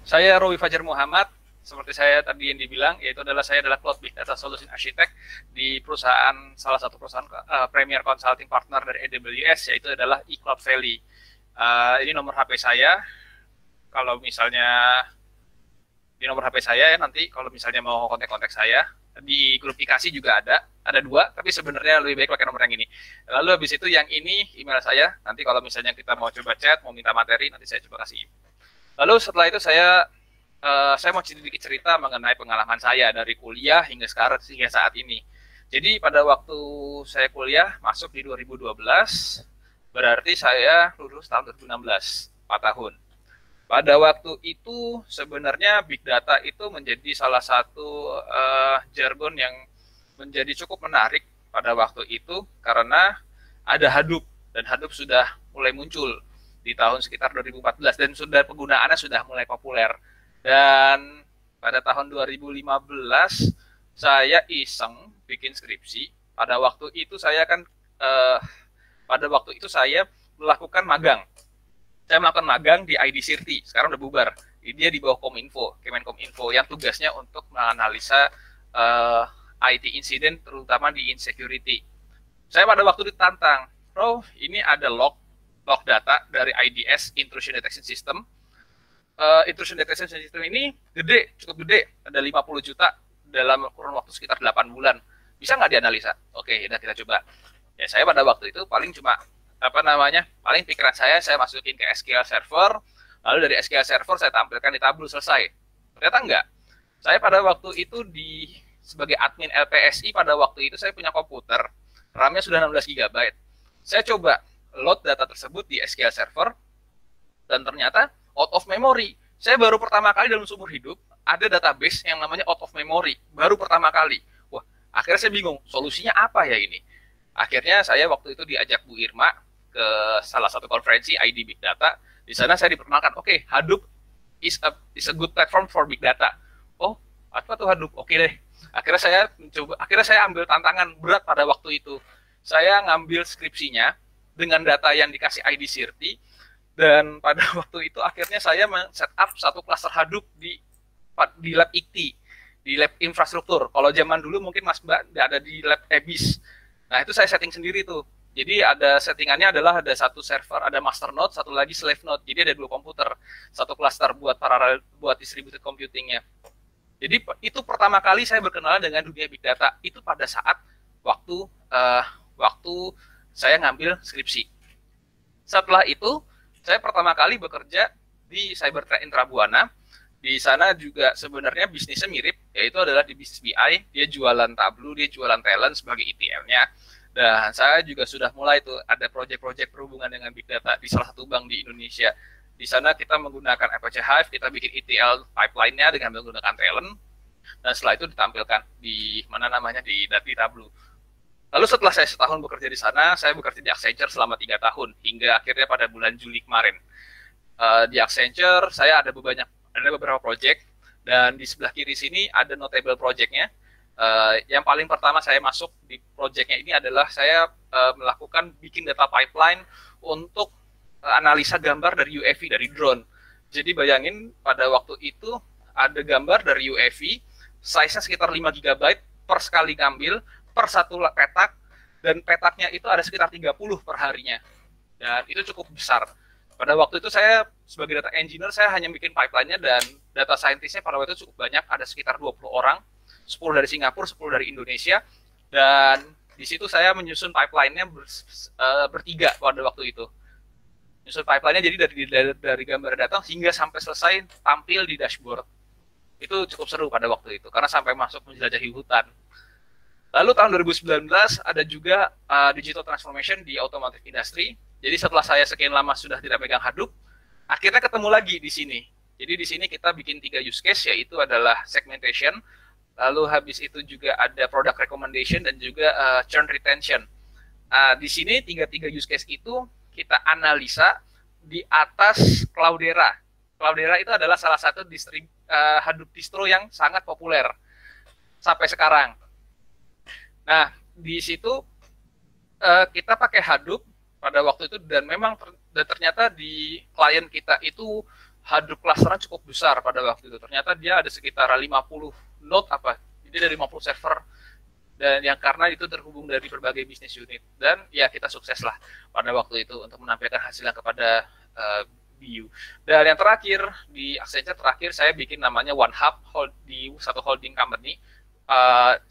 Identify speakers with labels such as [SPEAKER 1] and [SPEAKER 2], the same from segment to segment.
[SPEAKER 1] Saya Rowi Fajar Muhammad, seperti saya tadi yang dibilang, yaitu saya adalah Cloud Big Data Solution Architect di salah satu perusahaan Premier Consulting Partner dari AWS, yaitu adalah eCloud Valley. Ini nomor HP saya. Kalau misalnya di nomor HP saya ya, nanti kalau misalnya mau kontak-kontak saya di grup Ikasi juga ada dua, tapi sebenarnya lebih baik pakai nomor yang ini. Lalu habis itu yang ini email saya, nanti kalau misalnya kita mau coba chat, mau minta materi, nanti saya coba kasih. Lalu setelah itu saya mau sedikit cerita mengenai pengalaman saya dari kuliah hingga sekarang hingga saat ini. Jadi pada waktu saya kuliah masuk di 2012, berarti saya lulus tahun 2016, 4 tahun. Pada waktu itu sebenarnya big data itu menjadi salah satu jargon yang menjadi cukup menarik pada waktu itu karena ada Hadoop, dan Hadoop sudah mulai muncul di tahun sekitar 2014 dan sudah penggunaannya sudah mulai populer. Dan pada tahun 2015 saya iseng bikin skripsi. Pada waktu itu saya kan eh, pada waktu itu saya melakukan magang. Saya melakukan magang di ID Sirti, sekarang udah bubar. Dia di bawah Kominfo, Kemenkominfo, yang tugasnya untuk menganalisa IT incident, terutama di insecurity. Saya pada waktu ditantang, bro, ini ada log data dari IDS, Intrusion Detection System. Intrusion Detection System ini gede, cukup gede, ada 50 juta dalam kurun waktu sekitar 8 bulan. Bisa nggak dianalisa? Oke, udah kita coba. Ya, saya pada waktu itu paling cuma paling pikiran saya masukin ke SQL Server, lalu dari SQL Server saya tampilkan di Tableau, selesai. Ternyata enggak. Saya pada waktu itu sebagai admin LPSI, pada waktu itu saya punya komputer, RAM-nya sudah 16 GB. Saya coba load data tersebut di SQL Server, dan ternyata out of memory. Saya baru pertama kali dalam seumur hidup ada database yang namanya out of memory, baru pertama kali. Wah, akhirnya saya bingung, solusinya apa ya ini? Akhirnya saya waktu itu diajak Bu Irma ke salah satu konferensi ID Big Data. Di sana saya diperkenalkan, oke, Hadoop is a good platform for big data. Oh, apa tuh Hadoop? Oke deh. Akhirnya saya ambil tantangan berat pada waktu itu. Saya ngambil skripsinya dengan data yang dikasih ID Sirti, dan pada waktu itu akhirnya saya set-up satu cluster Hadoop di lab IKTI, di lab infrastruktur. Kalau zaman dulu mungkin Mas Mbak ada di lab EBIS. Nah, itu saya setting sendiri tuh. Jadi ada settingannya adalah ada satu server, ada master node, satu lagi slave node. Jadi ada dua komputer, satu cluster buat distributed computingnya. Jadi itu pertama kali saya berkenalan dengan dunia big data. Itu pada saat waktu waktu saya ngambil skripsi. Setelah itu saya pertama kali bekerja di Cybertrack Intrabuana. Di sana juga sebenarnya bisnisnya mirip, yaitu adalah di bisnis BI. Dia jualan Tableau, dia jualan talent sebagai ETL-nya. Dan saya juga sudah mulai tuh ada proyek-proyek berhubungan dengan big data di salah satu bank di Indonesia. Di sana kita menggunakan Apache Hive, kita bikin ETL pipeline-nya dengan menggunakan talent. Dan setelah itu ditampilkan di di Tableau. Lalu setelah saya setahun bekerja di sana, saya bekerja di Accenture selama 3 tahun hingga akhirnya pada bulan Juli kemarin. Di Accenture saya ada beberapa project, dan di sebelah kiri sini ada notable projectnya. Yang paling pertama saya masuk di projectnya ini adalah saya melakukan bikin data pipeline untuk analisa gambar dari UAV, dari drone. Jadi bayangin pada waktu itu ada gambar dari UAV, size-nya sekitar 5 GB per sekali ngambil, per satu petak, dan petaknya itu ada sekitar 30 per harinya. Dan itu cukup besar. Pada waktu itu saya sebagai data engineer, saya hanya bikin pipeline-nya, dan data scientist-nya pada waktu itu cukup banyak, ada sekitar 20 orang, 10 dari Singapura, 10 dari Indonesia, dan di situ saya menyusun pipeline-nya bertiga pada waktu itu. Menyusun pipeline-nya jadi dari gambar datang hingga sampai selesai tampil di dashboard. Itu cukup seru pada waktu itu, karena sampai masuk menjelajahi hutan. Lalu tahun 2019 ada juga digital transformation di automotive industry. Jadi setelah saya sekian lama sudah tidak pegang Hadoop, akhirnya ketemu lagi di sini. Jadi di sini kita bikin 3 use case, yaitu adalah segmentation, lalu habis itu juga ada product recommendation, dan juga churn retention. Di sini tiga use case itu kita analisa di atas Cloudera. Cloudera itu adalah salah satu Hadoop distro yang sangat populer sampai sekarang. Nah, di situ kita pakai Hadoop pada waktu itu, dan memang ternyata di klien kita itu Hadoop clusteran cukup besar pada waktu itu. Ternyata dia ada sekitar 50 node apa. Jadi dari 50 server, dan yang karena itu terhubung dari berbagai bisnis unit, dan ya kita sukses lah pada waktu itu untuk menampilkan hasilnya kepada BU. Dan yang terakhir di Accenture terakhir saya bikin namanya OneHub di satu holding company,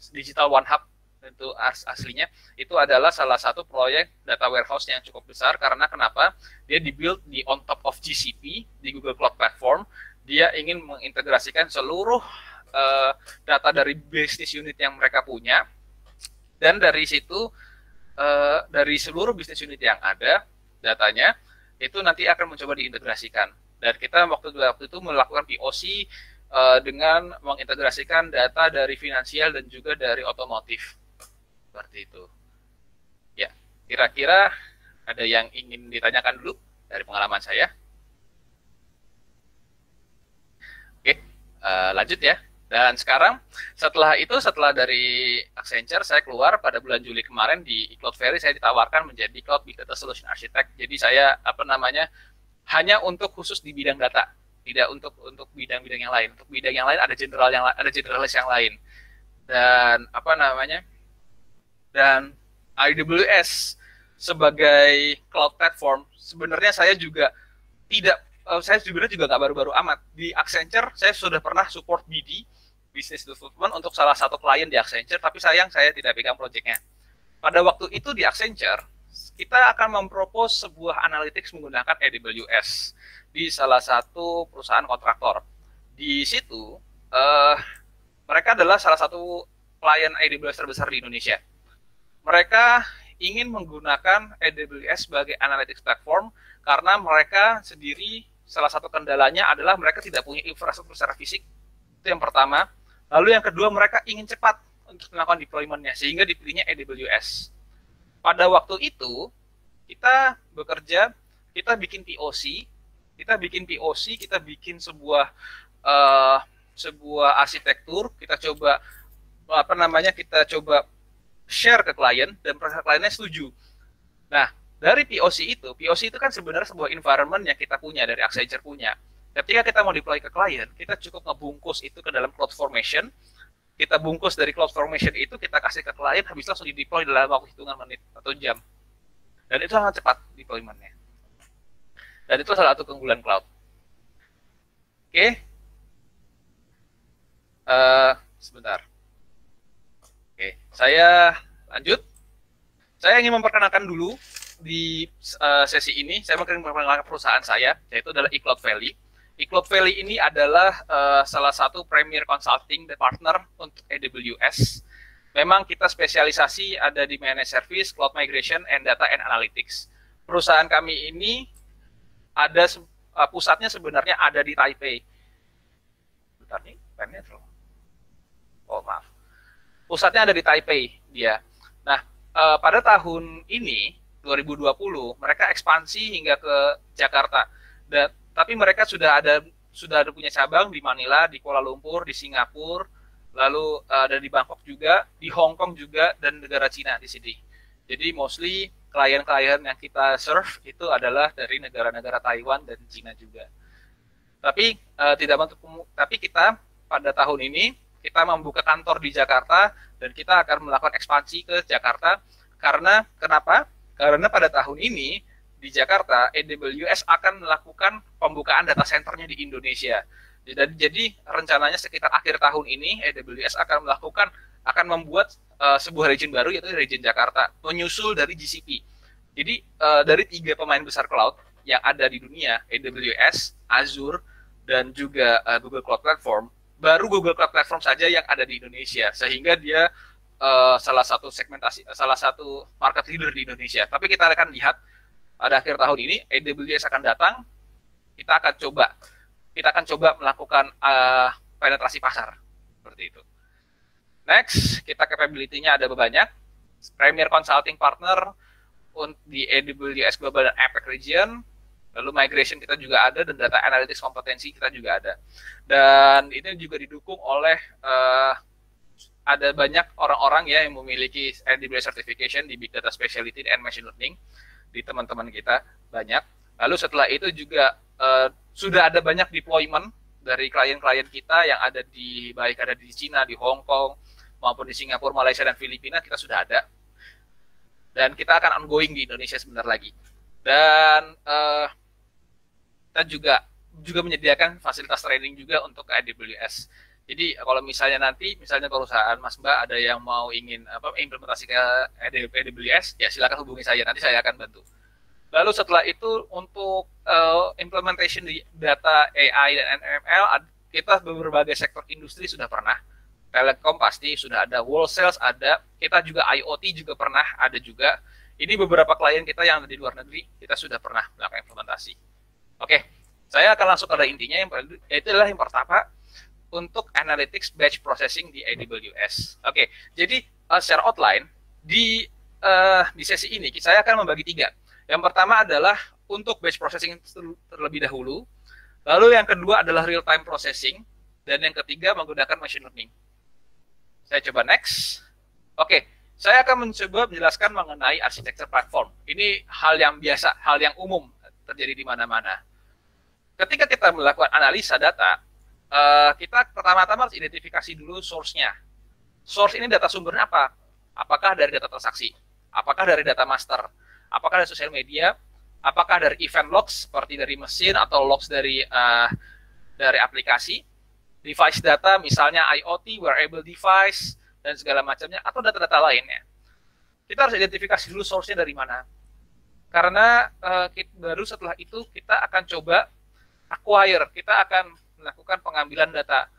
[SPEAKER 1] Digital OneHub itu aslinya itu adalah salah satu proyek data warehouse yang cukup besar. Karena kenapa? Dia dibuild di on top of GCP di Google Cloud Platform. Dia ingin mengintegrasikan seluruh data dari bisnis unit yang mereka punya, dan dari situ dari seluruh bisnis unit yang ada datanya itu nanti akan mencoba diintegrasikan. Dan kita waktu itu melakukan POC dengan mengintegrasikan data dari finansial dan juga dari otomotif seperti itu. Ya, kira-kira ada yang ingin ditanyakan dulu dari pengalaman saya? Oke, lanjut ya. Dan sekarang setelah dari Accenture, saya keluar pada bulan Juli kemarin di Cloudflare. Saya ditawarkan menjadi Cloud Big Data Solution Architect. Jadi saya hanya untuk khusus di bidang data, tidak untuk bidang-bidang yang lain. Untuk bidang yang lain ada generalis yang lain. Dan dan AWS sebagai cloud platform sebenarnya saya sebenarnya juga nggak baru-baru amat. Di Accenture saya sudah pernah support BD, business development, untuk salah satu klien di Accenture, tapi sayang saya tidak pegang proyeknya. Pada waktu itu di Accenture, kita akan mempropose sebuah analytics menggunakan AWS di salah satu perusahaan kontraktor. Di situ, mereka adalah salah satu klien AWS terbesar di Indonesia. Mereka ingin menggunakan AWS sebagai analytics platform karena mereka sendiri, salah satu kendalanya adalah mereka tidak punya infrastruktur secara fisik. Itu yang pertama. Lalu yang kedua, mereka ingin cepat untuk melakukan deployment-nya, sehingga dipilihnya AWS. Pada waktu itu, kita bekerja, kita bikin POC, kita bikin sebuah arsitektur, kita coba share ke klien, dan kliennya setuju. Nah, dari POC itu kan sebenarnya sebuah environment yang kita punya, dari Accenture punya. Ketika kita mau deploy ke klien, kita cukup ngebungkus itu ke dalam CloudFormation. Kita bungkus dari CloudFormation itu, kita kasih ke klien, habis langsung di-deploy dalam waktu hitungan menit atau jam. Dan itu sangat cepat deployment-nya. Dan itu salah satu keunggulan cloud. Oke. Sebentar. Oke, saya lanjut. Saya ingin memperkenalkan dulu di sesi ini, saya akan memperkenalkan perusahaan saya, yaitu adalah eCloud Valley. eCloud Valley ini adalah salah satu premier consulting partner untuk AWS. Memang kita spesialisasi ada di managed service, cloud migration, and data and analytics. Perusahaan kami ini ada pusatnya sebenarnya ada di Taipei. Bentar nih, pennya terlalu. Oh maaf. Pusatnya ada di Taipei dia. Nah, pada tahun ini 2020 mereka ekspansi hingga ke Jakarta. Tapi mereka sudah ada punya cabang di Manila, di Kuala Lumpur, di Singapura, lalu ada di Bangkok juga, di Hong Kong juga, dan negara Cina di sini. Jadi mostly klien-klien yang kita serve itu adalah dari negara-negara Taiwan dan Cina juga. Tapi tapi kita pada tahun ini kita membuka kantor di Jakarta, dan kita akan melakukan ekspansi ke Jakarta. Karena kenapa? Karena pada tahun ini di Jakarta, AWS akan melakukan pembukaan data centernya di Indonesia. Jadi rencananya sekitar akhir tahun ini, AWS akan membuat sebuah region baru, yaitu region Jakarta, menyusul dari GCP. Jadi dari 3 pemain besar cloud yang ada di dunia, AWS, Azure, dan juga Google Cloud Platform, baru Google Cloud Platform saja yang ada di Indonesia, sehingga dia salah satu market leader di Indonesia. Tapi kita akan lihat pada akhir tahun ini AWS akan datang, kita akan coba melakukan penetrasi pasar seperti itu. Next, kita capability-nya ada banyak. Premier Consulting Partner di AWS Global dan APAC Region, lalu migration kita juga ada, dan data analytics kompetensi kita juga ada. Dan ini juga didukung oleh ada banyak orang-orang ya yang memiliki AWS certification di Big Data Specialty and Machine Learning. Di teman-teman kita banyak. Lalu setelah itu juga sudah ada banyak deployment dari klien-klien kita yang ada baik ada di Cina, di Hong Kong, maupun di Singapura, Malaysia, dan Filipina, kita sudah ada. Dan kita akan ongoing di Indonesia sebentar lagi. Dan kita juga menyediakan fasilitas training juga untuk AWS. Jadi kalau misalnya nanti, misalnya perusahaan Mas Mbak ada yang mau ingin implementasi ke AWS, ya silakan hubungi saya, nanti saya akan bantu. Lalu setelah itu untuk implementation di data AI dan ML, kita berbagai sektor industri sudah pernah. Telekom pasti sudah ada, wholesale ada, kita juga IoT juga pernah ada juga. Ini beberapa klien kita yang ada di luar negeri, kita sudah pernah melakukan implementasi. Oke, saya akan langsung pada intinya, yaitu adalah yang pertama, untuk analytics batch processing di AWS. Oke, jadi secara outline, di sesi ini saya akan membagi 3. Yang pertama adalah untuk batch processing terlebih dahulu, lalu yang kedua adalah real-time processing, dan yang ketiga menggunakan machine learning. Saya coba next. Oke, saya akan mencoba menjelaskan mengenai arsitektur platform. Ini hal yang biasa, hal yang umum terjadi di mana-mana. Ketika kita melakukan analisa data, kita pertama-tama harus identifikasi dulu source-nya. Source ini data sumbernya apa? Apakah dari data transaksi? Apakah dari data master? Apakah dari sosial media? Apakah dari event logs seperti dari mesin atau logs dari aplikasi? Device data, misalnya IoT, wearable device, dan segala macamnya, atau data-data lainnya. Kita harus identifikasi dulu source-nya dari mana. Karena baru setelah itu kita akan coba acquire, kita akan melakukan pengambilan data.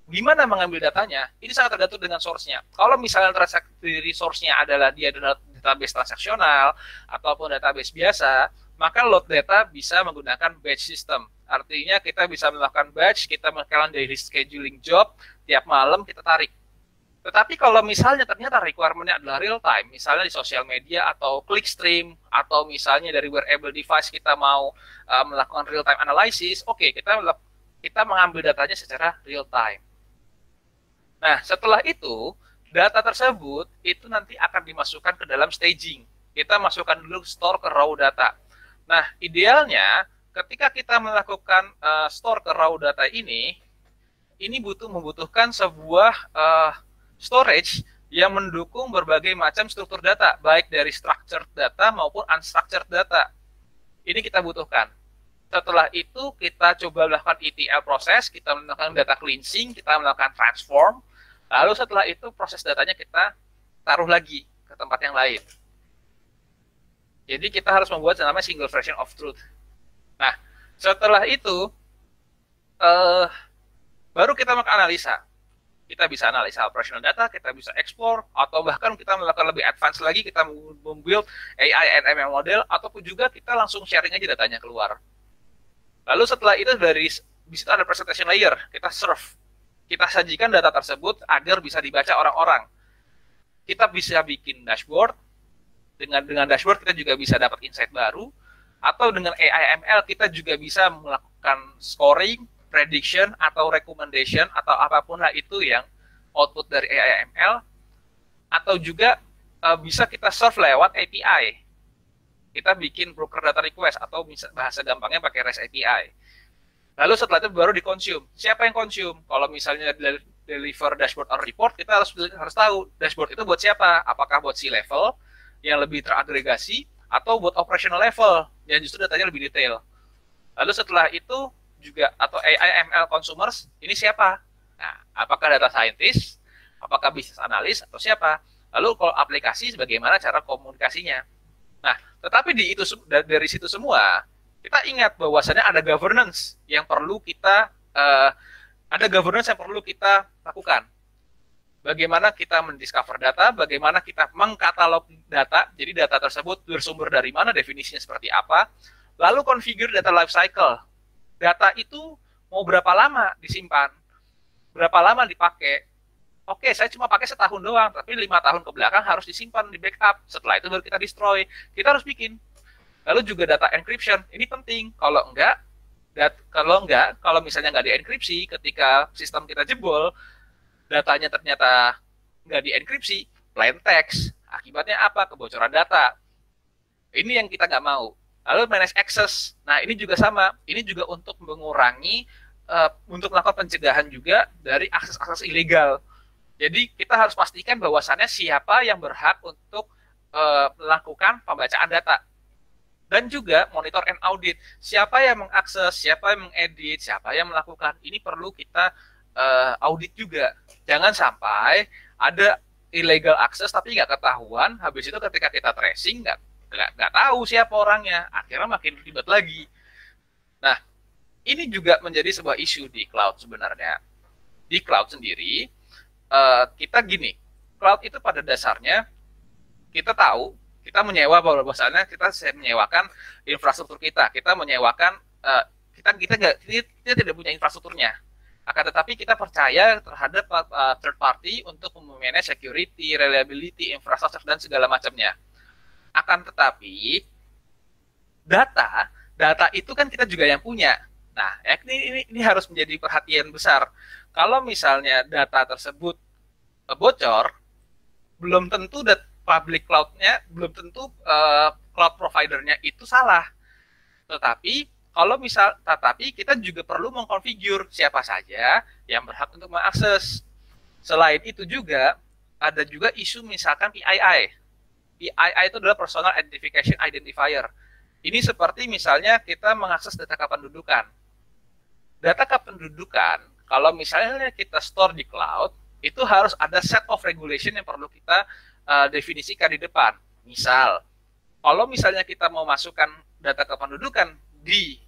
[SPEAKER 1] Gimana mengambil datanya? Ini sangat tergantung dengan source-nya. Kalau misalnya dari source-nya adalah dia adalah database transaksional, ataupun database biasa, maka load data bisa menggunakan batch system. Artinya kita bisa melakukan batch, kita melakukan daily scheduling job, tiap malam kita tarik. Tetapi kalau misalnya ternyata requirement-nya adalah real time, misalnya di sosial media atau clickstream, atau misalnya dari wearable device kita mau melakukan real time analysis, oke, kita mengambil datanya secara real time. Nah, setelah itu, data tersebut itu nanti akan dimasukkan ke dalam staging. Kita masukkan dulu store ke raw data. Nah, idealnya ketika kita melakukan store ke raw data ini membutuhkan sebuah storage yang mendukung berbagai macam struktur data, baik dari structured data maupun unstructured data. Ini kita butuhkan. Setelah itu kita coba melakukan ETL proses, kita melakukan data cleansing, kita melakukan transform, lalu setelah itu proses datanya kita taruh lagi ke tempat yang lain. Jadi kita harus membuat yang namanya single version of truth. Nah, setelah itu baru kita menganalisa. Kita bisa analisa operational data, kita bisa explore, atau bahkan kita melakukan lebih advance lagi, kita membuild AI and ML model, ataupun juga kita langsung sharing aja datanya keluar. Lalu setelah itu di situ ada presentation layer, kita serve. Kita sajikan data tersebut agar bisa dibaca orang-orang. Kita bisa bikin dashboard, dengan dashboard kita juga bisa dapat insight baru, atau dengan AI ML kita juga bisa melakukan scoring, prediction, atau recommendation, atau apapun lah itu yang output dari AI ML, atau juga bisa kita serve lewat API. Kita bikin broker data request, atau bahasa gampangnya pakai REST API. Lalu setelah itu baru di-consume. Siapa yang consume? Kalau misalnya deliver dashboard or report, kita harus tahu dashboard itu buat siapa. Apakah buat C-level yang lebih teragregasi, atau buat operational level yang justru datanya lebih detail. Lalu setelah itu juga, atau AI ML consumers, ini siapa? Nah, apakah data scientist, apakah business analyst, atau siapa? Lalu kalau aplikasi, bagaimana cara komunikasinya? Nah, tetapi dari situ semua, kita ingat bahwasannya ada governance yang perlu kita lakukan. Bagaimana kita mendiscover data, bagaimana kita mengkatalog data, jadi data tersebut bersumber dari mana, definisinya seperti apa, lalu configure data lifecycle. Data itu mau berapa lama disimpan, berapa lama dipakai. Oke, saya cuma pakai setahun doang, tapi 5 tahun ke belakang harus disimpan, di backup. Setelah itu baru kita destroy. Kita harus bikin. Lalu juga data encryption, ini penting. Kalau misalnya nggak dienkripsi, ketika sistem kita jebol, datanya ternyata nggak dienkripsi, plain text. Akibatnya apa? Kebocoran data. Ini yang kita nggak mau. Lalu manage access. Nah, ini juga sama. Ini juga untuk mengurangi, untuk melakukan pencegahan juga dari akses-akses ilegal. Jadi kita harus pastikan bahwasannya siapa yang berhak untuk melakukan pembacaan data. Dan juga monitor and audit. Siapa yang mengakses, siapa yang mengedit, siapa yang melakukan. Ini perlu kita audit juga. Jangan sampai ada illegal access tapi nggak ketahuan. Habis itu ketika kita tracing nggak tahu siapa orangnya. Akhirnya makin ribet lagi. Nah, ini juga menjadi sebuah isu di cloud sebenarnya. Di cloud sendiri, kita gini, cloud itu pada dasarnya kita tahu, kita menyewa bahwasannya kita menyewakan infrastruktur kita menyewakan kita tidak punya infrastrukturnya. Akan tetapi kita percaya terhadap third party untuk memanage security, reliability, infrastruktur dan segala macamnya. Akan tetapi data itu kan kita juga yang punya. Nah, ini harus menjadi perhatian besar. Kalau misalnya data tersebut bocor, belum tentu public cloud-nya, belum tentu cloud provider-nya itu salah. Tetapi kita juga perlu mengkonfigur siapa saja yang berhak untuk mengakses. Selain itu juga ada juga isu misalkan PII. PII itu adalah Personal Identification Identifier. Ini seperti misalnya kita mengakses data kependudukan. Data kependudukan, kalau misalnya kita store di cloud, itu harus ada set of regulation yang perlu kita definisikan di depan. Misal, kalau misalnya kita mau masukkan data kependudukan di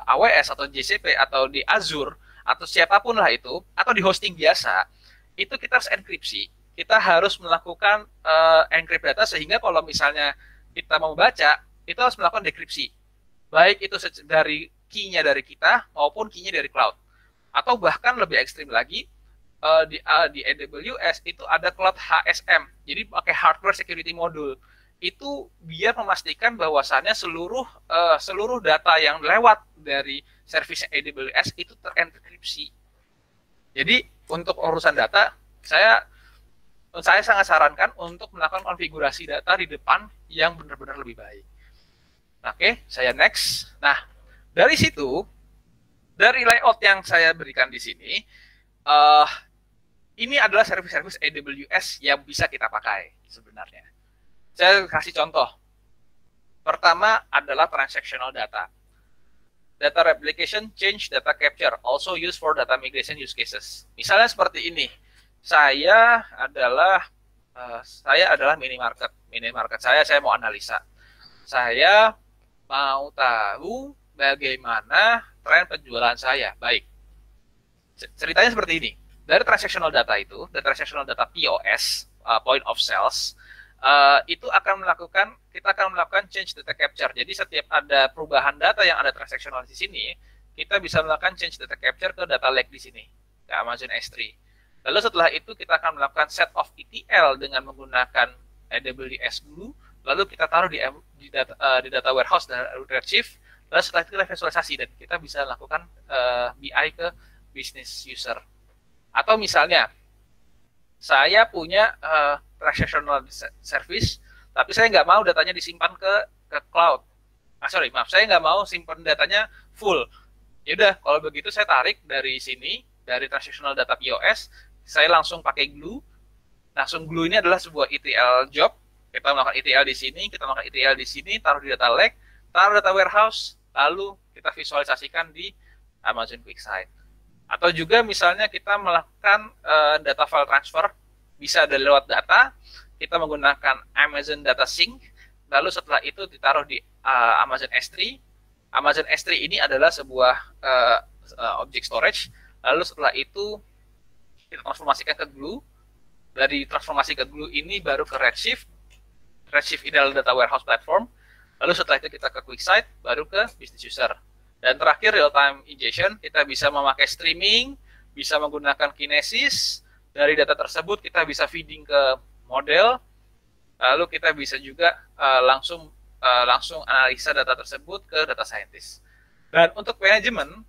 [SPEAKER 1] AWS atau GCP atau di Azure atau siapapun lah itu, atau di hosting biasa, itu kita harus enkripsi. Kita harus melakukan encrypt data sehingga kalau misalnya kita mau baca, itu harus melakukan dekripsi. Baik itu dari key-nya dari kita maupun key-nya dari cloud. Atau bahkan lebih ekstrim lagi, di AWS itu ada cloud HSM, jadi pakai hardware security module. Itu biar memastikan bahwasannya seluruh data yang lewat dari service AWS itu terenkripsi. Jadi untuk urusan data, saya sangat sarankan untuk melakukan konfigurasi data di depan yang benar-benar lebih baik. Oke, saya next. Nah, dari situ, dari layout yang saya berikan di sini, ini adalah service-service AWS yang bisa kita pakai sebenarnya. Saya kasih contoh. Pertama adalah transactional data. Data replication, change, data capture, also used for data migration use cases. Misalnya seperti ini. Saya adalah minimarket. Minimarket saya mau analisa. Saya mau tahu bagaimana tren penjualan saya. Baik. Ceritanya seperti ini. Dari transactional data itu, dari transactional data POS, point of sales, kita akan melakukan change data capture. Jadi setiap ada perubahan data yang ada transactional di sini, kita bisa melakukan change data capture ke data lake di sini, ke Amazon S3. Lalu setelah itu kita akan melakukan set of ETL dengan menggunakan AWS Glue, lalu kita taruh di data warehouse dan Redshift. Lalu setelah itu kita visualisasi dan kita bisa lakukan BI ke business user. Atau misalnya saya punya transactional service, tapi saya nggak mau datanya disimpan ke cloud. Saya nggak mau simpan datanya full. Ya udah, kalau begitu saya tarik dari sini, dari transactional data POS, saya langsung pakai Glue. Langsung Glue ini adalah sebuah ETL job. Kita melakukan ETL di sini, kita melakukan ETL di sini, taruh di data lake, taruh data warehouse, lalu kita visualisasikan di Amazon QuickSight. Atau juga misalnya kita melakukan data file transfer, bisa dari lewat data, kita menggunakan Amazon Data Sync, lalu setelah itu ditaruh di Amazon S3. Amazon S3 ini adalah sebuah object storage, lalu setelah itu kita transformasikan ke Glue. Dari transformasi ke Glue ini baru ke Redshift. Redshift ini adalah data warehouse platform, lalu setelah itu kita ke QuickSight, baru ke business user. Dan terakhir real-time ingestion, kita bisa memakai streaming, bisa menggunakan Kinesis. Dari data tersebut kita bisa feeding ke model, lalu kita bisa juga langsung analisa data tersebut ke data scientist. Dan untuk manajemen,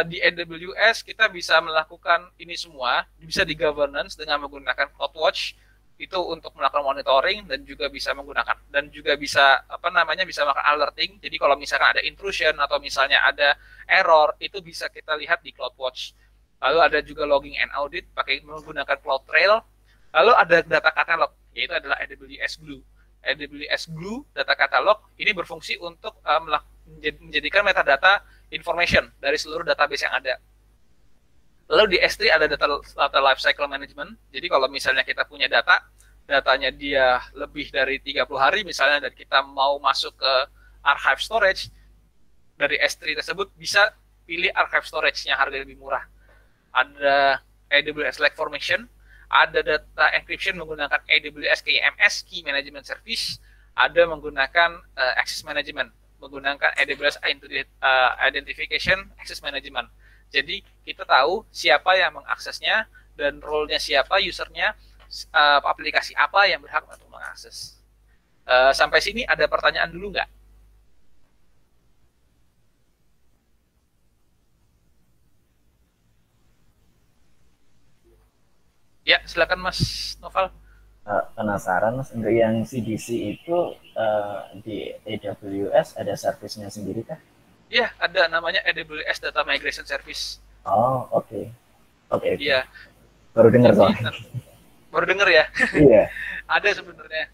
[SPEAKER 1] di AWS kita bisa melakukan ini semua, bisa di governance dengan menggunakan CloudWatch. itu untuk melakukan monitoring dan juga bisa menggunakan dan juga bisa bisa melakukan alerting. Jadi kalau misalkan ada intrusion atau misalnya ada error itu bisa kita lihat di CloudWatch. Lalu ada juga logging and audit pakai menggunakan CloudTrail. Lalu ada data catalog, yaitu adalah AWS Glue. AWS Glue data catalog ini berfungsi untuk menjadikan metadata information dari seluruh database yang ada. Lalu di S3 ada data lifecycle management. Jadi kalau misalnya kita punya datanya dia lebih dari 30 hari misalnya, dan kita mau masuk ke archive storage, dari S3 tersebut bisa pilih archive storage-nya harga lebih murah. Ada AWS Lake Formation, ada data encryption menggunakan AWS KMS, Key Management Service, ada menggunakan access management, menggunakan AWS Identification Access Management. Jadi kita tahu siapa yang mengaksesnya dan role-nya siapa, usernya, aplikasi apa yang berhak untuk mengakses. Sampai sini ada pertanyaan dulu nggak? Ya, silakan Mas Noval.
[SPEAKER 2] Penasaran Mas, untuk yang CDC itu di AWS ada servisnya sendiri kah?
[SPEAKER 1] Iya, ada namanya AWS Data Migration Service.
[SPEAKER 2] Oh, oke. Oke.
[SPEAKER 1] Iya.
[SPEAKER 2] Baru dengar soalnya.
[SPEAKER 1] Baru dengar ya?
[SPEAKER 2] Iya.
[SPEAKER 1] Ada sebenarnya.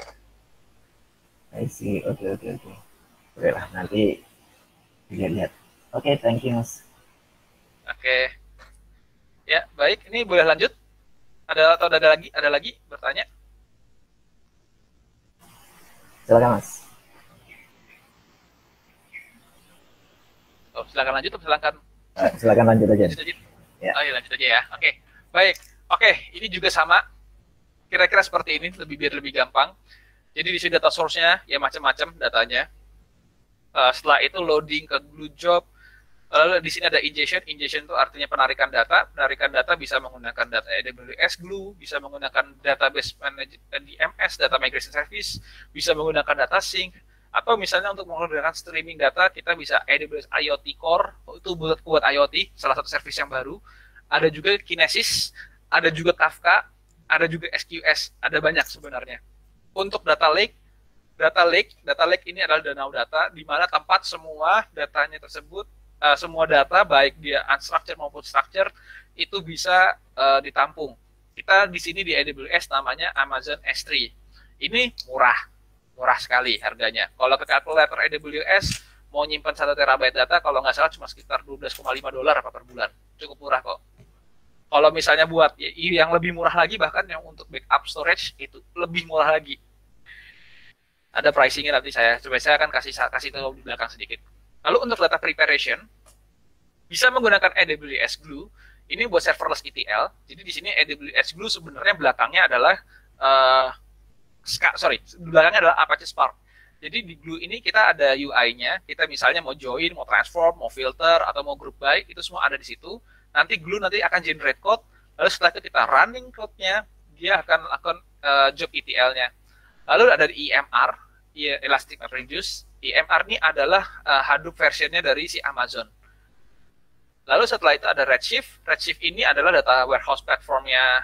[SPEAKER 2] I see. Oke. Oke lah, nanti lihat. Oke, thank you Mas.
[SPEAKER 1] Oke. Ya, baik. Ini boleh lanjut? Ada lagi bertanya?
[SPEAKER 2] Silakan Mas.
[SPEAKER 1] Oh, silakan lanjut atau silakan?
[SPEAKER 2] Silakan lanjut aja.
[SPEAKER 1] Ya. Oh, iya, lanjut aja ya. Oke. Baik. Oke, ini juga sama. Kira-kira seperti ini biar lebih gampang. Jadi di sini data source-nya ya macam-macam datanya. Setelah itu loading ke Glue Job. Lalu di sini ada ingestion. Ingestion itu artinya penarikan data. Penarikan data bisa menggunakan data AWS Glue, bisa menggunakan database DMS, data migration service, bisa menggunakan data sync, atau misalnya untuk menggunakan streaming data kita bisa AWS IoT Core, itu buat IoT, salah satu service yang baru. Ada juga Kinesis, ada juga Kafka, ada juga SQS, ada banyak sebenarnya. Untuk data lake ini adalah danau data di mana tempat semua datanya tersebut, semua data baik dia unstructured maupun structured itu bisa ditampung. Kita di sini di AWS namanya Amazon S3. Ini murah sekali harganya. Kalau ke kalkulator AWS mau nyimpan 1 terabyte data, kalau nggak salah cuma sekitar $12,5 apa per bulan. Cukup murah kok. Kalau misalnya buat yang lebih murah lagi, bahkan yang untuk backup storage itu lebih murah lagi. Ada pricingnya nanti saya akan kasih tahu di belakang sedikit. Lalu untuk data preparation bisa menggunakan AWS Glue. Ini buat serverless ETL. Jadi di sini AWS Glue sebenarnya belakangnya adalah belakangnya adalah Apache Spark. Jadi di Glue ini kita ada UI-nya. Kita misalnya mau join, mau transform, mau filter, atau mau group by, itu semua ada di situ. Nanti Glue akan generate code. Lalu setelah itu kita running code-nya, dia akan lakukan job ETL-nya. Lalu ada EMR, Elastic MapReduce. EMR ini adalah Hadoop versionnya dari si Amazon. Lalu setelah itu ada Redshift. Redshift ini adalah data warehouse platformnya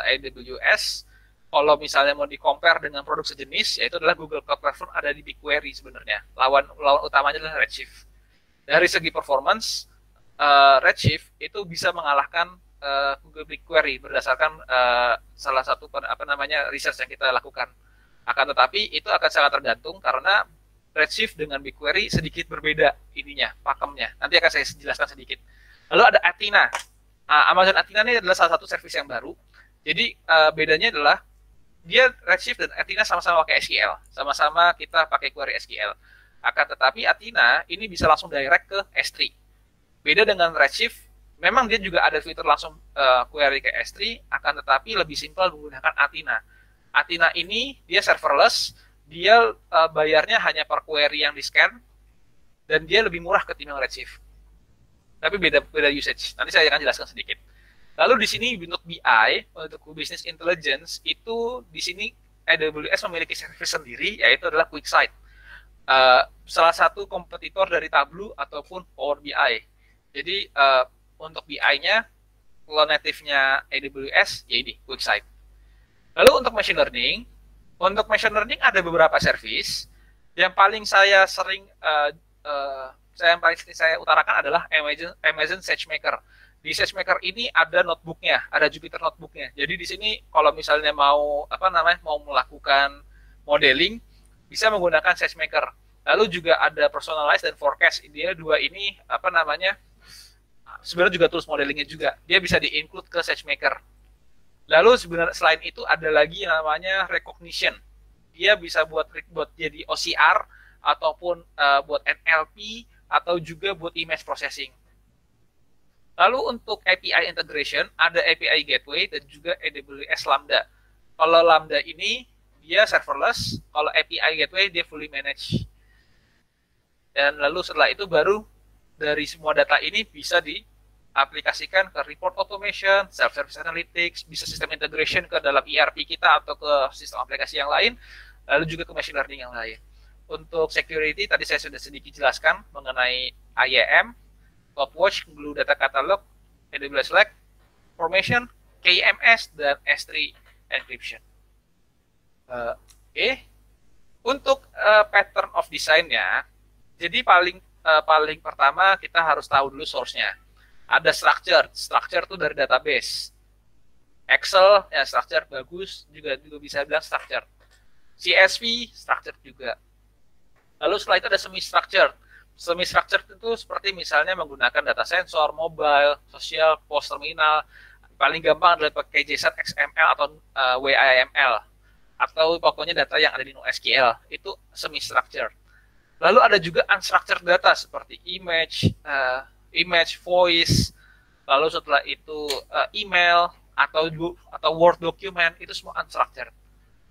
[SPEAKER 1] AWS. Kalau misalnya mau di-compare dengan produk sejenis, yaitu adalah Google Cloud Platform ada di BigQuery sebenarnya. Lawan utamanya adalah Redshift. Dari segi performance, Redshift itu bisa mengalahkan Google BigQuery berdasarkan salah satu research yang kita lakukan. Akan tetapi itu akan sangat tergantung karena Redshift dengan BigQuery sedikit berbeda pakemnya. Nanti akan saya jelaskan sedikit. Lalu ada Athena. Amazon Athena ini adalah salah satu service yang baru. Jadi bedanya adalah dia Redshift dan Athena sama-sama pakai SQL, sama-sama kita pakai query SQL. Akan tetapi Athena ini bisa langsung direct ke S3. Beda dengan Redshift, memang dia juga ada fitur langsung query ke S3, akan tetapi lebih simpel menggunakan Athena. Athena ini dia serverless, dia bayarnya hanya per query yang di-scan, dan dia lebih murah ketimbang Redshift. Tapi beda usage. Nanti saya akan jelaskan sedikit. Lalu di sini untuk BI, untuk business intelligence, itu di sini AWS memiliki service sendiri, yaitu adalah QuickSight. Salah satu kompetitor dari Tableau ataupun Power BI. Jadi untuk BI-nya, kalau native-nya AWS, ya ini, QuickSight. Lalu untuk machine learning ada beberapa service. Yang paling saya sering saya utarakan adalah Amazon SageMaker. Di SageMaker ini ada notebooknya, ada Jupyter notebooknya. Jadi di sini kalau misalnya mau mau melakukan modeling, bisa menggunakan SageMaker. Lalu juga ada Personalize dan Forecast. Dia dua ini sebenarnya juga tools modelingnya juga. Dia bisa di-include ke SageMaker. Lalu sebenarnya selain itu ada lagi yang namanya Recognition. Dia bisa buat jadi OCR ataupun buat NLP atau juga buat image processing. Lalu untuk API integration, ada API Gateway dan juga AWS Lambda. Kalau Lambda ini, dia serverless. Kalau API Gateway, dia fully managed. Dan lalu setelah itu baru dari semua data ini bisa diaplikasikan ke report automation, self-service analytics, bisa sistem integration ke dalam ERP kita atau ke sistem aplikasi yang lain, lalu juga ke machine learning yang lain. Untuk security, tadi saya sudah sedikit jelaskan mengenai IAM, CloudWatch, Glue Data Catalog, AWS Lake, Formation, KMS, dan S3 Encryption. Untuk pattern of design-nya, jadi paling pertama kita harus tahu dulu source-nya. Ada structure itu dari database. Excel, ya structure bagus, juga bisa bilang structure. CSV, structure juga. Lalu setelah itu ada semi-structure. Semi-structured itu seperti misalnya menggunakan data sensor, mobile, sosial, post terminal. Paling gampang adalah pakai JSON, XML, atau WIML. Atau pokoknya data yang ada di NoSQL. Itu semi-structured. Lalu ada juga unstructured data seperti image, voice, lalu setelah itu email, atau Word document, itu semua unstructured.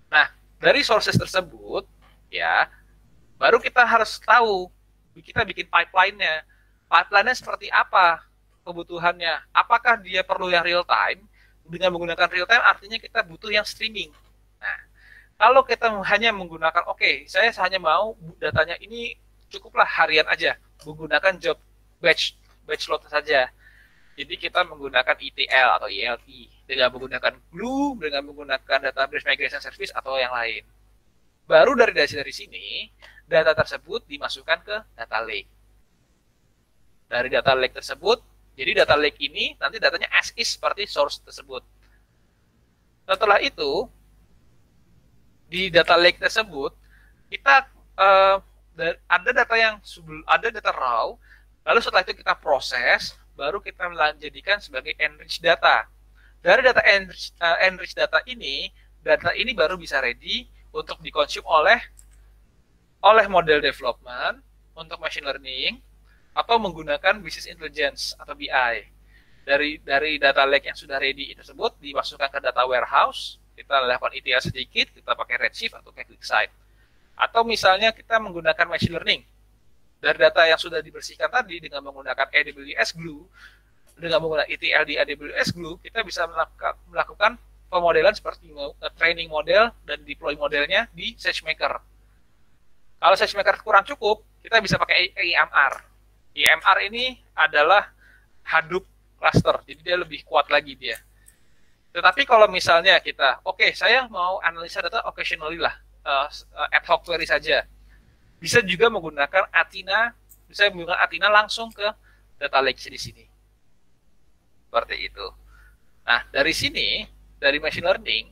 [SPEAKER 1] Nah, dari sources tersebut, ya, baru kita harus tahu kita bikin pipeline-nya. Pipeline-nya seperti apa kebutuhannya? Apakah dia perlu yang real time? Dengan menggunakan real time artinya kita butuh yang streaming. Nah, kalau kita hanya menggunakan, saya hanya mau datanya ini cukuplah harian aja, menggunakan job batch load saja. Jadi kita menggunakan ETL atau ELT, dengan menggunakan Glue, dengan menggunakan database migration service atau yang lain. Baru dari sini, data tersebut dimasukkan ke data lake. Dari data lake tersebut, jadi data lake ini nanti datanya as is seperti source tersebut. Setelah itu, di data lake tersebut, kita ada data raw, lalu setelah itu kita proses, baru kita menjadikan sebagai enriched data. Dari data enriched data ini baru bisa ready untuk dikonsum oleh model development untuk machine learning atau menggunakan business intelligence atau BI. Dari data lake yang sudah ready tersebut dimasukkan ke data warehouse, kita lakukan ETL sedikit, kita pakai Redshift atau pakai QuickSight. Atau misalnya kita menggunakan machine learning dari data yang sudah dibersihkan tadi dengan menggunakan AWS Glue, dengan menggunakan ETL di AWS Glue, kita bisa melakukan pemodelan seperti training model dan deploy modelnya di SageMaker. Kalau SageMaker kurang cukup, kita bisa pakai EMR. EMR ini adalah Hadoop cluster, jadi dia lebih kuat lagi dia. Tetapi kalau misalnya kita, saya mau analisa data occasionally lah, ad hoc query saja. Bisa juga menggunakan Athena, langsung ke data lake di sini. Seperti itu. Nah, dari sini, dari machine learning,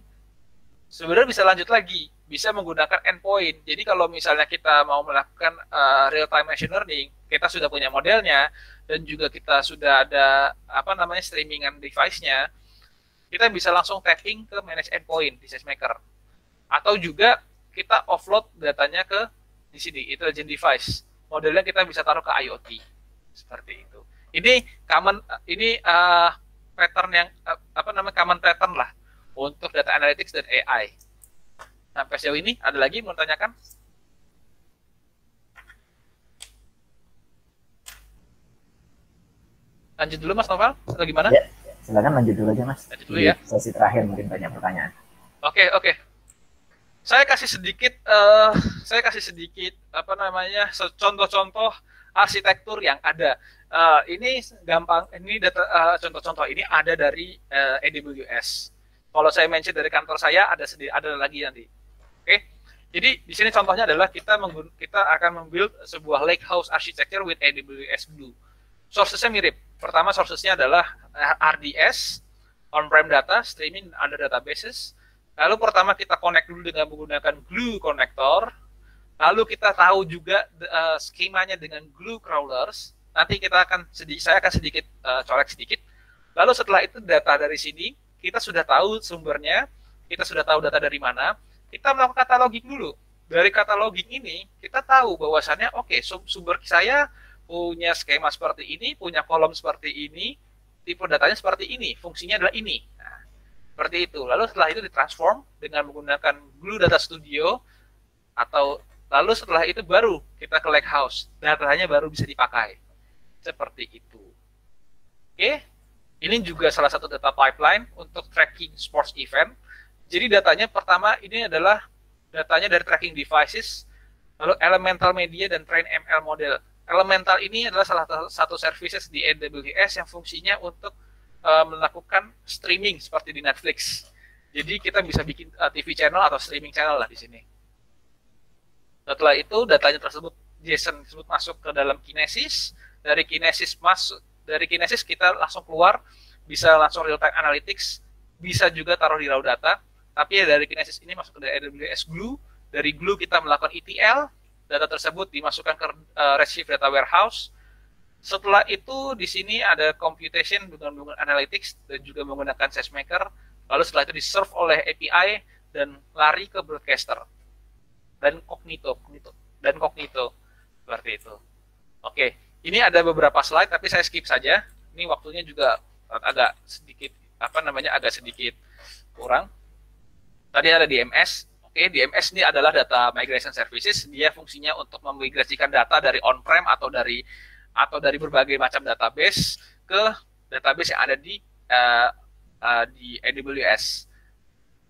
[SPEAKER 1] sebenarnya bisa lanjut lagi, bisa menggunakan endpoint. Jadi kalau misalnya kita mau melakukan real-time machine learning, kita sudah punya modelnya, dan juga kita sudah ada streamingan device-nya, kita bisa langsung tapping ke manage endpoint di SageMaker. Atau juga kita offload datanya ke di sini, intelligent device. Modelnya kita bisa taruh ke IoT. Seperti itu. Ini pattern yang common pattern lah untuk data analytics dan AI. Sampai sejauh ini ada lagi mau tanyakan? Lanjut dulu Mas Novel atau gimana?
[SPEAKER 2] Ya, silakan lanjut dulu aja Mas.
[SPEAKER 1] Lanjut dulu ya.
[SPEAKER 2] Sesi terakhir mungkin banyak pertanyaan.
[SPEAKER 1] Oke. Saya kasih sedikit contoh-contoh arsitektur yang ada. Ini gampang, ini data contoh-contoh ini ada dari AWS. Kalau saya mention dari kantor saya ada lagi nanti. Oke. Jadi di sini contohnya adalah kita akan membuild sebuah lakehouse architecture with AWS Glue. Sourcesnya mirip. Pertama sourcesnya adalah RDS, on-prem data, streaming under databases. Lalu pertama kita connect dulu dengan menggunakan Glue connector. Lalu kita tahu juga skemanya dengan Glue crawlers. Nanti saya akan sedikit colek sedikit. Lalu setelah itu data dari sini kita sudah tahu sumbernya, kita sudah tahu data dari mana. Kita melakukan cataloging dulu. Dari cataloging ini kita tahu bahwasannya oke, sumber saya punya skema seperti ini, punya kolom seperti ini, tipe datanya seperti ini, fungsinya adalah ini. Nah, seperti itu. Lalu setelah itu ditransform dengan menggunakan Glue Data Studio lalu setelah itu baru kita ke Lakehouse, datanya baru bisa dipakai. Seperti itu. Oke, ini juga salah satu data pipeline untuk tracking sports event. Jadi datanya pertama ini adalah datanya dari tracking devices, lalu elemental media dan train ML model. Elemental ini adalah salah satu services di AWS yang fungsinya untuk melakukan streaming seperti di Netflix. Jadi kita bisa bikin TV channel atau streaming channel lah di sini. Setelah itu datanya tersebut JSON tersebut masuk ke dalam Kinesis. Dari Kinesis kita langsung keluar, bisa langsung real time analytics, bisa juga taruh di raw data. Tapi ya dari Kinesis ini masuk ke AWS Glue. Dari Glue kita melakukan ETL, data tersebut dimasukkan ke Redshift Data Warehouse. Setelah itu di sini ada computation dengan analytics dan juga menggunakan SageMaker. Lalu setelah itu di-serve oleh API dan lari ke broadcaster dan Cognito seperti itu. Oke, ini ada beberapa slide tapi saya skip saja. Ini waktunya juga agak sedikit kurang. Tadi ada DMS. Oke, DMS ini adalah data migration services. Dia fungsinya untuk memigrasikan data dari on-prem atau dari berbagai macam database ke database yang ada di AWS.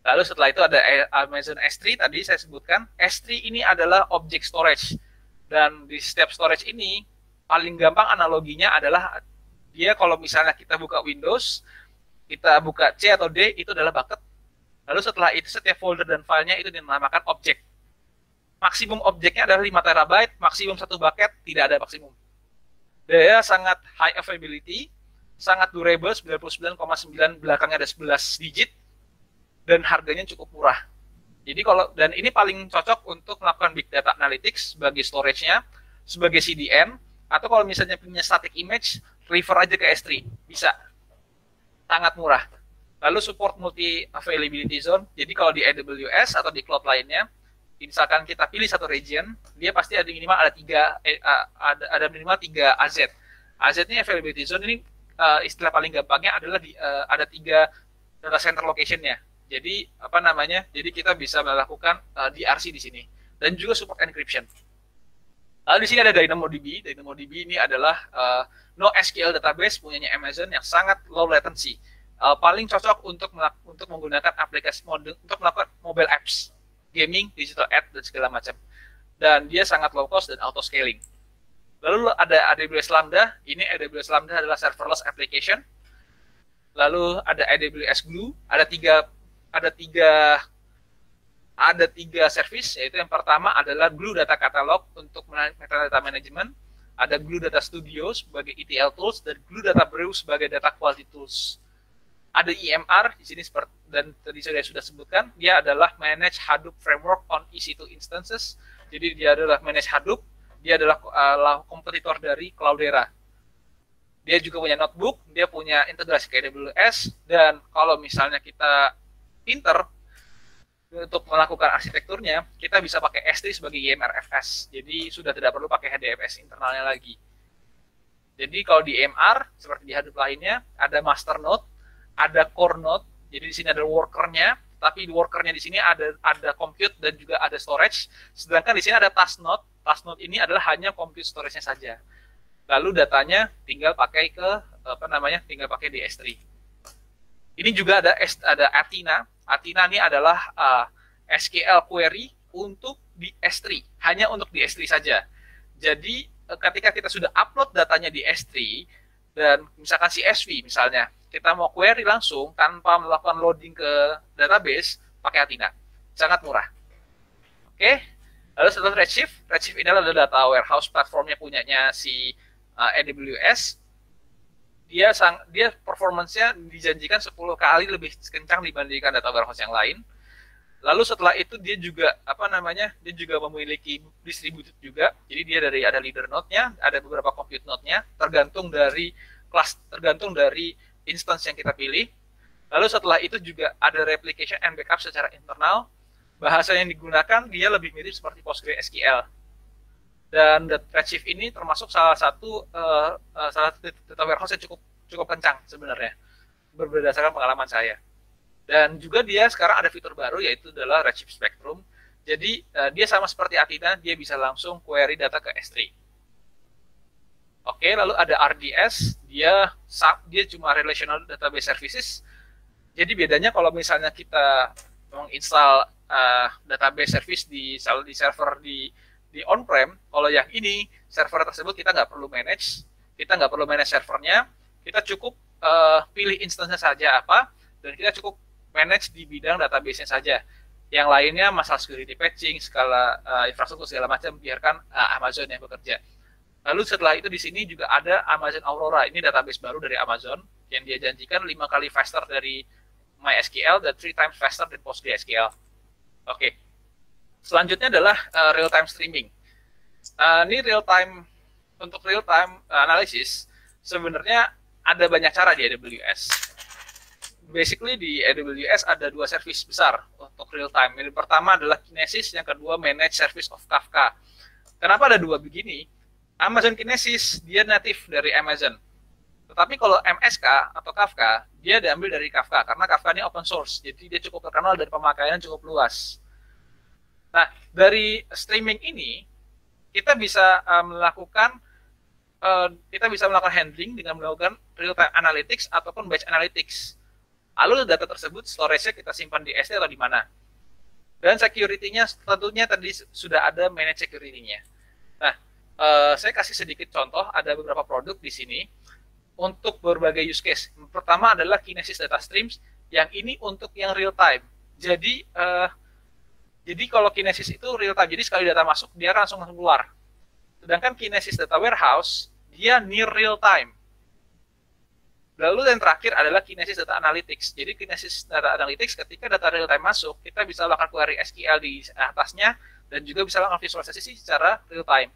[SPEAKER 1] Lalu setelah itu ada Amazon S3 tadi saya sebutkan. S3 ini adalah object storage. Dan di setiap storage ini paling gampang analoginya adalah dia kalau misalnya kita buka Windows, kita buka C atau D itu adalah bucket. Lalu setelah itu setiap folder dan filenya itu dinamakan objek. Maksimum objeknya adalah 5 terabyte, maksimum 1 bucket, tidak ada maksimum. Dia sangat high availability, sangat durable, 99,9 belakangnya ada 11 digit, dan harganya cukup murah. Jadi dan ini paling cocok untuk melakukan big data analytics sebagai storage-nya, sebagai CDN, atau kalau misalnya punya static image, refer aja ke S3, bisa. Sangat murah. Lalu support multi availability zone. Jadi kalau di AWS atau di cloud lainnya, misalkan kita pilih satu region, dia pasti ada minimal minimal 3 AZ. AZ ini availability zone ini istilah paling gampangnya adalah ada 3 data center location-nya. Jadi Jadi kita bisa melakukan DRC di sini dan juga support encryption. Lalu di sini ada DynamoDB. DynamoDB ini adalah NoSQL database punyanya Amazon yang sangat low latency. Paling cocok untuk menggunakan aplikasi untuk melakukan mobile apps, gaming, digital ad dan segala macam. Dan dia sangat low cost dan auto scaling. Lalu ada AWS Lambda. Ini AWS Lambda adalah serverless application. Lalu ada AWS Glue. Ada tiga service, yaitu yang pertama adalah Glue Data Catalog untuk metadata management. Ada Glue Data Studio sebagai ETL tools dan Glue Data Brew sebagai data quality tools. Ada EMR di sini dan tadi saya sudah sebutkan, dia adalah Manage Hadoop Framework on EC2 Instances. Jadi dia adalah Manage Hadoop, dia adalah kompetitor dari Cloudera. Dia juga punya notebook, dia punya integrasi ke AWS, dan kalau misalnya kita pinter untuk melakukan arsitekturnya, kita bisa pakai S3 sebagai EMRFS. Jadi sudah tidak perlu pakai HDFS internalnya lagi. Jadi kalau di EMR, seperti di Hadoop lainnya, ada master node, ada core node, jadi di sini ada workernya, tapi workernya di sini ada compute dan juga ada storage. Sedangkan di sini ada task node. Task node ini adalah hanya compute storage-nya saja. Lalu datanya tinggal pakai tinggal pakai di S3. Ini juga ada Athena. Athena ini adalah SQL query untuk di S3, hanya untuk di S3 saja. Jadi ketika kita sudah upload datanya di S3 dan misalkan CSV misalnya, kita mau query langsung tanpa melakukan loading ke database, pakai Athena. Sangat murah. Oke. Lalu setelah Redshift, Redshift ini adalah data warehouse platformnya punyanya si AWS. Dia performance-nya dijanjikan 10 kali lebih kencang dibandingkan data warehouse yang lain. Lalu setelah itu dia juga dia juga memiliki distributed juga. Jadi dia ada leader node-nya, ada beberapa compute node-nya, tergantung dari instance yang kita pilih. Lalu setelah itu juga ada replication and backup secara internal. Bahasa yang digunakan dia lebih mirip seperti PostgreSQL. Dan Redshift ini termasuk salah satu data warehouse yang cukup kencang sebenarnya, berdasarkan pengalaman saya. Dan juga dia sekarang ada fitur baru, yaitu adalah Redshift Spectrum. Jadi dia sama seperti Athena, dia bisa langsung query data ke S3. Oke, lalu ada RDS, dia cuma relational database services. Jadi bedanya kalau misalnya kita menginstal database service di server di on-prem, kalau yang ini server tersebut kita nggak perlu manage servernya, kita cukup pilih instance saja apa, dan kita cukup manage di bidang database-nya saja. Yang lainnya masalah security patching, skala infrastruktur segala macam biarkan Amazon yang bekerja. Lalu setelah itu di sini juga ada Amazon Aurora, ini database baru dari Amazon yang dia janjikan 5 kali faster dari MySQL dan 3 times faster dari PostgreSQL. Oke. Selanjutnya adalah real-time streaming. Ini untuk real-time analysis, sebenarnya ada banyak cara di AWS. Basically di AWS ada 2 service besar untuk real-time. Yang pertama adalah Kinesis, yang kedua Managed Service of Kafka. Kenapa ada 2 begini? Amazon Kinesis, dia native dari Amazon. Tetapi kalau MSK atau Kafka, dia diambil dari Kafka, karena Kafka ini open source, jadi dia cukup terkenal dari pemakaian cukup luas. Nah, dari streaming ini kita bisa melakukan handling dengan melakukan real time analytics ataupun batch analytics. Lalu data tersebut storage-nya kita simpan di S3 atau di mana. Dan security-nya tentunya tadi sudah ada managed security-nya. Nah, saya kasih sedikit contoh, ada beberapa produk di sini untuk berbagai use case. Pertama adalah Kinesis Data Streams, yang ini untuk yang real time. Jadi kalau Kinesis itu real time, jadi sekali data masuk dia langsung keluar. Sedangkan Kinesis Data Warehouse dia near real time. Lalu yang terakhir adalah Kinesis Data Analytics. Jadi Kinesis Data Analytics ketika data real time masuk, kita bisa lakukan query SQL di atasnya dan juga bisa lakukan visualisasi secara real time.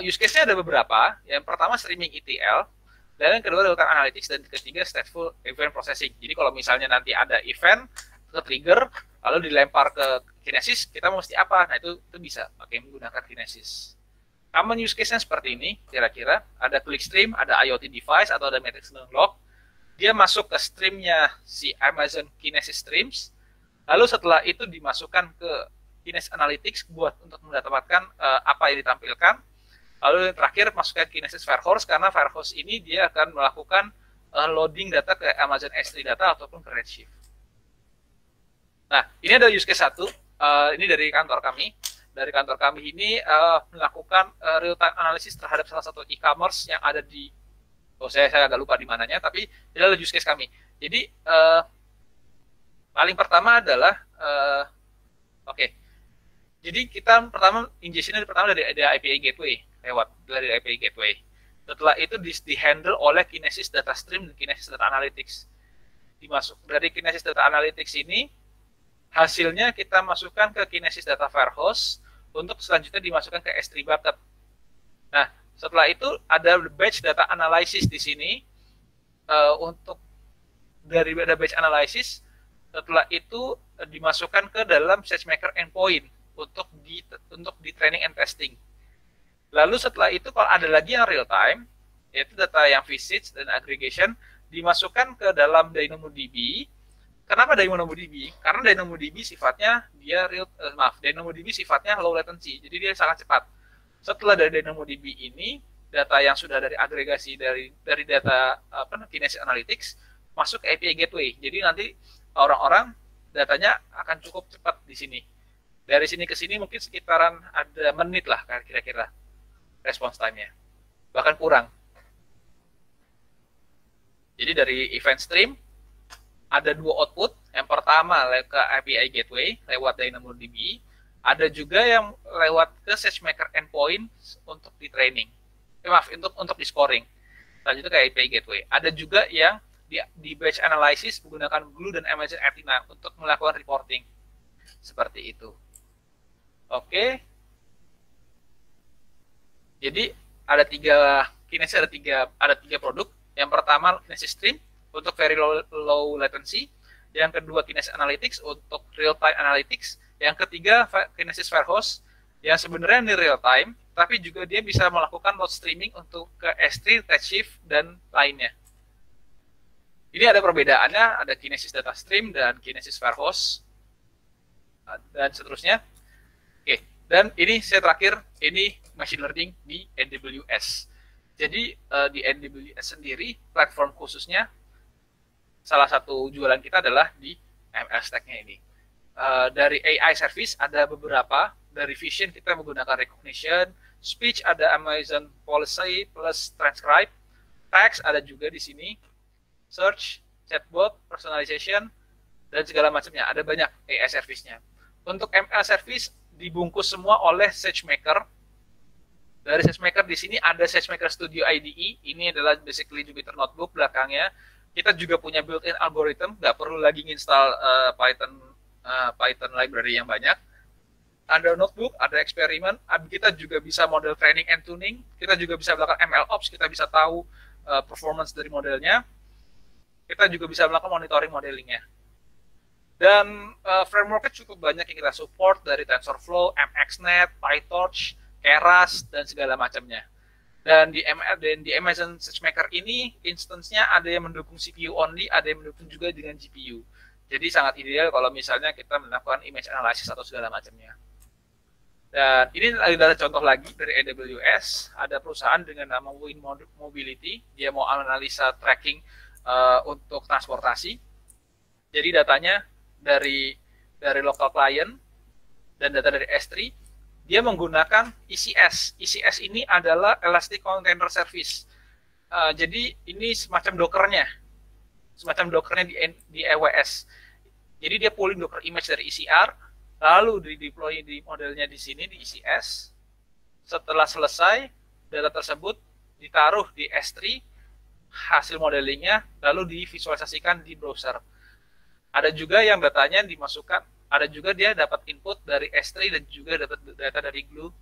[SPEAKER 1] Use case-nya ada beberapa. Yang pertama streaming ETL, dan yang kedua real time analytics, dan ketiga stateful event processing. Jadi kalau misalnya nanti ada event ke trigger lalu dilempar ke Kinesis, kita mesti apa? Nah itu bisa pakai menggunakan Kinesis. Common use case-nya seperti ini, kira-kira ada clickstream, ada IoT device, atau ada metrics log. Dia masuk ke streamnya si Amazon Kinesis Streams, lalu setelah itu dimasukkan ke Kinesis Analytics untuk mendapatkan apa yang ditampilkan. Lalu yang terakhir masukkan Kinesis Firehose, karena Firehose ini dia akan melakukan loading data ke Amazon S3 Data ataupun ke Redshift. Nah, ini ada use case 1, ini dari kantor kami. Dari kantor kami ini melakukan real-time analysis terhadap salah satu e-commerce yang ada di, saya agak lupa di mananya, tapi ini adalah use case kami. Jadi, paling pertama adalah, jadi kita pertama, ingestion-nya pertama dari API Gateway, dari API Gateway. Setelah itu di-handle oleh Kinesis Data Stream dan Kinesis Data Analytics. Dari Kinesis Data Analytics ini, hasilnya kita masukkan ke Kinesis Data Firehose untuk selanjutnya dimasukkan ke S3 Bucket. Nah, setelah itu ada batch data analysis di sini untuk dari batch analysis. Setelah itu dimasukkan ke dalam SageMaker endpoint untuk di training and testing. Lalu setelah itu kalau ada lagi yang real time, yaitu data yang visits dan aggregation, dimasukkan ke dalam DynamoDB. Kenapa DynamoDB? Karena DynamoDB sifatnya DynamoDB sifatnya low latency, jadi dia sangat cepat. Setelah dari DynamoDB ini, data yang sudah dari agregasi dari data Kinesis Analytics masuk ke API Gateway. Jadi nanti orang-orang datanya akan cukup cepat di sini. Dari sini ke sini mungkin sekitaran ada menit lah kira-kira response time-nya, bahkan kurang. Jadi dari event stream ada dua output. Yang pertama ke API gateway lewat DynamoDB. Ada juga yang lewat ke SageMaker endpoint untuk di training. Maaf, untuk di scoring. Selanjutnya ke API gateway. Ada juga yang di batch analysis menggunakan Glue dan Amazon Athena untuk melakukan reporting. Seperti itu. Oke. Jadi ada Kinesis ada tiga produk. Yang pertama Kinesis Stream untuk very low latency. Yang kedua Kinesis Analytics untuk real time analytics. Yang ketiga Kinesis Firehose yang sebenarnya ini real time, tapi juga dia bisa melakukan load streaming untuk ke S3, Redshift dan lainnya. Ini ada perbedaannya, ada Kinesis Data Stream dan Kinesis Firehose dan seterusnya. Oke, dan ini saya terakhir, ini machine learning di AWS. Jadi di AWS sendiri platform khususnya salah satu jualan kita adalah di ML Stack-nya ini. Dari AI service ada beberapa, dari vision kita menggunakan recognition, speech ada Amazon Policy plus transcribe, text ada juga di sini, search, chatbot, personalization, dan segala macamnya. Ada banyak AI service-nya. Untuk ML service dibungkus semua oleh SageMaker. Dari SageMaker di sini ada SageMaker Studio IDE. Ini adalah basically Jupyter Notebook belakangnya. Kita juga punya built-in algorithm, nggak perlu lagi install Python library yang banyak. Ada notebook, ada eksperimen. Kita juga bisa model training and tuning. Kita juga bisa melakukan MLOps. Kita bisa tahu performance dari modelnya. Kita juga bisa melakukan monitoring modelingnya. Dan frameworknya cukup banyak yang kita support, dari TensorFlow, MXNet, PyTorch, Keras, dan segala macamnya. Dan di Amazon SageMaker ini, instance-nya ada yang mendukung CPU only, ada yang mendukung juga dengan GPU. Jadi sangat ideal kalau misalnya kita melakukan image analysis atau segala macamnya. Dan ini adalah contoh lagi dari AWS. Ada perusahaan dengan nama Win Mobility. Dia mau analisa tracking untuk transportasi. Jadi datanya dari local client dan data dari S3. Dia menggunakan ECS. ECS ini adalah Elastic Container Service. Jadi ini semacam dockernya. Di AWS. Jadi dia pulling Docker image dari ECR, lalu di-deploy di modelnya di sini di ECS. Setelah selesai, data tersebut ditaruh di S3, hasil modelingnya, lalu divisualisasikan di browser. Ada juga yang datanya dimasukkan, ada juga dia dapat input dari S3 dan juga dapat data dari Glue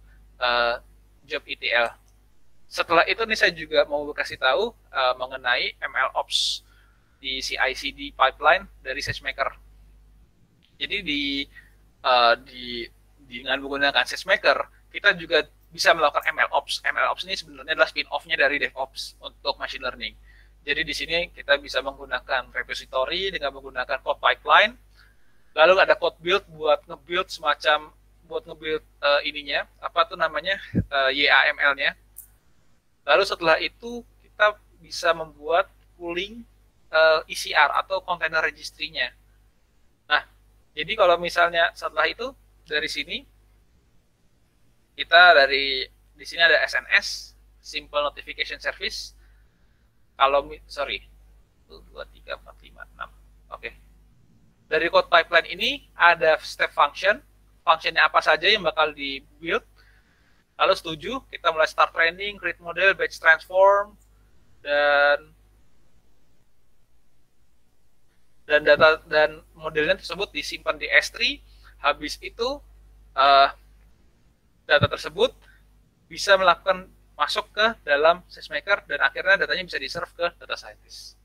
[SPEAKER 1] job ETL. Setelah itu nih saya juga mau kasih tahu mengenai MLOps di CI/CD pipeline dari SageMaker. Jadi dengan menggunakan SageMaker, kita juga bisa melakukan MLOps. MLOps ini sebenarnya adalah spin-off-nya dari DevOps untuk machine learning. Jadi di sini kita bisa menggunakan repository dengan menggunakan code pipeline. Lalu ada code build buat nge-build ininya, apa tuh namanya, YAML-nya. Lalu setelah itu kita bisa membuat pooling ECR atau container registry-nya. Nah, jadi kalau misalnya setelah itu dari sini kita di sini ada SNS, Simple Notification Service. Kalau 1, 2, 3, 4, 5, 6. Oke. Dari code pipeline ini ada step function. Functionnya apa saja yang bakal di build. Lalu setuju, kita mulai start training, create model, batch transform, dan data dan modelnya tersebut disimpan di S3. Habis itu data tersebut bisa masuk ke dalam SageMaker dan akhirnya datanya bisa di-serve ke data scientist.